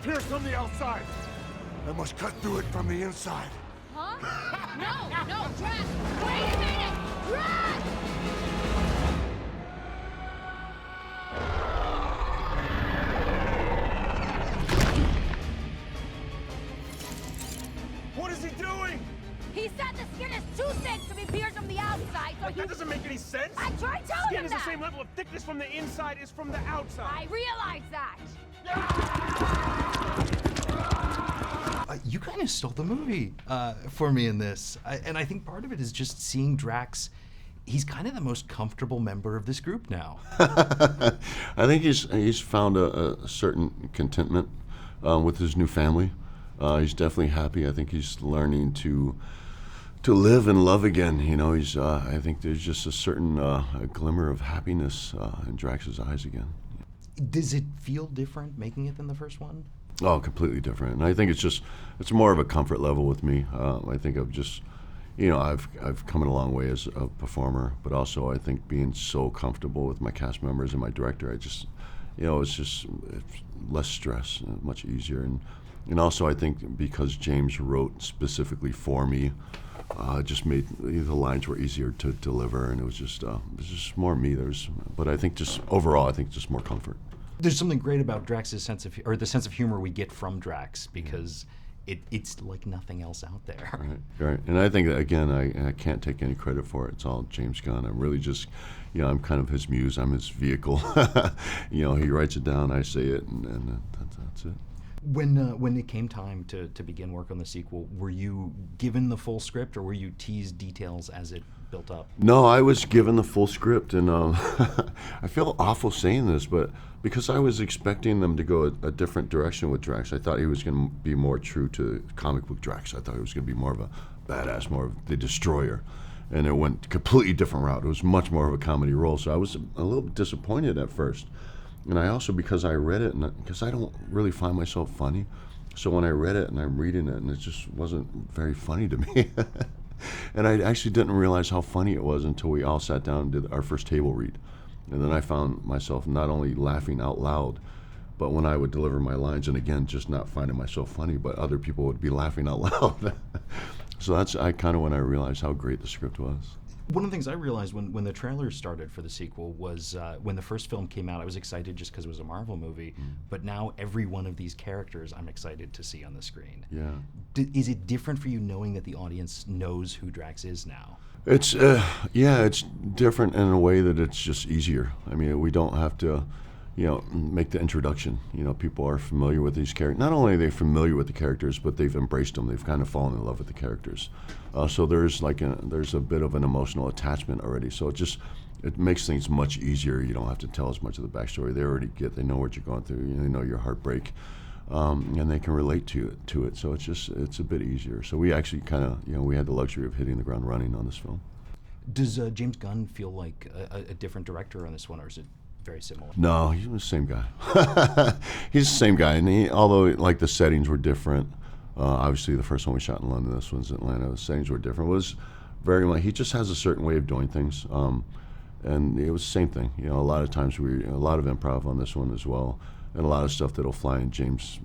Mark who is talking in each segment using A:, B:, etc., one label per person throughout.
A: pierced from the outside. I must cut through it from the inside.
B: Huh? No, Drax! Wait a minute! Drax!
A: What is he doing?
B: He said the skin is too thick to be pierced from the outside, so
A: That doesn't make any sense.
B: I tried telling
A: Skin
B: him
A: is
B: that!
A: the same level of thickness from the inside as from the outside.
B: I realize that!
C: You kind of stole the movie for me in this. And I think part of it is just seeing Drax. He's kind of the most comfortable member of this group now.
D: I think he's found a certain contentment with his new family. He's definitely happy. I think he's learning to live and love again. You know, I think there's just a certain a glimmer of happiness in Drax's eyes again.
C: Does it feel different making it than the first one?
D: Oh, completely different. And I think it's more of a comfort level with me. I think I've just, I've come a long way as a performer, but also I think being so comfortable with my cast members and my director, it's less stress, much easier. And also I think because James wrote specifically for me, just made the lines were easier to deliver, and it was just more me. But I think just overall, I think just more comfort.
C: There's something great about Drax's sense of humor we get from Drax, because it's like nothing else out there.
D: Right. And I think that, again, I can't take any credit for it. It's all James Gunn. I'm really just, I'm kind of his muse. I'm his vehicle. He writes it down, I say it, and that's it.
C: When it came time to begin work on the sequel, were you given the full script, or were you teased details as it built up?
D: No, I was given the full script, and I feel awful saying this, but because I was expecting them to go a different direction with Drax, I thought he was going to be more true to comic book Drax. I thought he was going to be more of a badass, more of the destroyer, and it went a completely different route. It was much more of a comedy role, so I was a little disappointed at first. And I also, because I read it, and because I don't really find myself funny, so when I read it and I'm reading it, and it just wasn't very funny to me. And I actually didn't realize how funny it was until we all sat down and did our first table read. And then I found myself not only laughing out loud, but when I would deliver my lines, and again, just not finding myself funny, but other people would be laughing out loud. So that's when I realized how great the script was.
C: One of the things I realized when the trailer started for the sequel was when the first film came out, I was excited just because it was a Marvel movie, but now every one of these characters I'm excited to see on the screen.
D: Yeah.
C: Is it different for you knowing that the audience knows who Drax is now?
D: It's it's different in a way that it's just easier. I mean, we don't have to, make the introduction. People are familiar with these characters. Not only are they familiar with the characters, but they've embraced them. They've kind of fallen in love with the characters. So there's a bit of an emotional attachment already. So it makes things much easier. You don't have to tell as much of the backstory. They know what you're going through. They know your heartbreak, and they can relate to it. So it's a bit easier. So we actually we had the luxury of hitting the ground running on this film.
C: Does James Gunn feel like a different director on this one, or is it very similar?
D: No, he's the same guy. He's the same guy, and although the settings were different, obviously the first one we shot in London, this one's in Atlanta, the settings were different. It was very much, he just has a certain way of doing things, and it was the same thing. A lot of times a lot of improv on this one as well, and a lot of stuff that'll fly in James'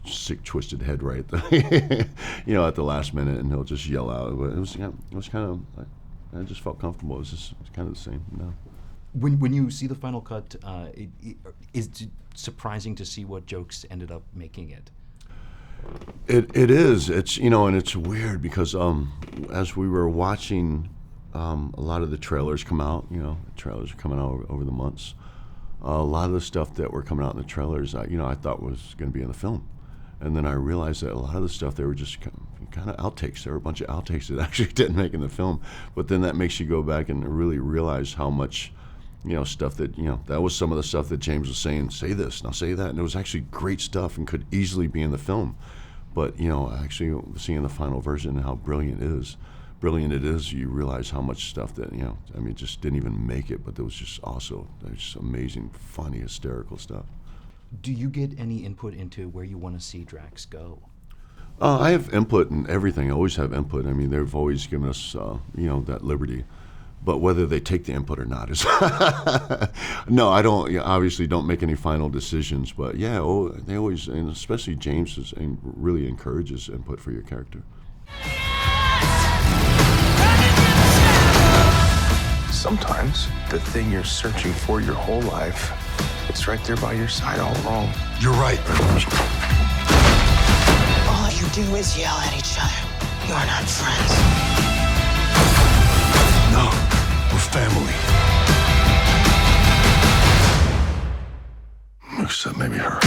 D: sick, twisted head right at the last minute, and he'll just yell out. But it was kind of, I just felt comfortable. It was kind of the same. No.
C: When you see the final cut, is it surprising to see what jokes ended up making it?
D: It is. It's and it's weird because as we were watching a lot of the trailers come out, trailers are coming out over the months. A lot of the stuff that were coming out in the trailers, I thought was going to be in the film, and then I realized that a lot of the stuff they were just kind of outtakes. There were a bunch of outtakes that actually didn't make in the film, but then that makes you go back and really realize how much. Stuff that, that was some of the stuff that James was saying, say this, now say that, and it was actually great stuff and could easily be in the film. But, actually seeing the final version and how brilliant it is, you realize how much stuff that, just didn't even make it, but there was just amazing, funny, hysterical stuff.
C: Do you get any input into where you want to see Drax go?
D: I have input in everything. I always have input. I mean, they've always given us, that liberty. But whether they take the input or not is no. I don't. Obviously, don't make any final decisions. But yeah, they always, and especially James, really encourages input for your character.
E: Sometimes the thing you're searching for your whole life, it's right there by your side all along.
A: You're right.
F: All you do is yell at each other. You're not friends.
A: No, we're family. Except maybe her.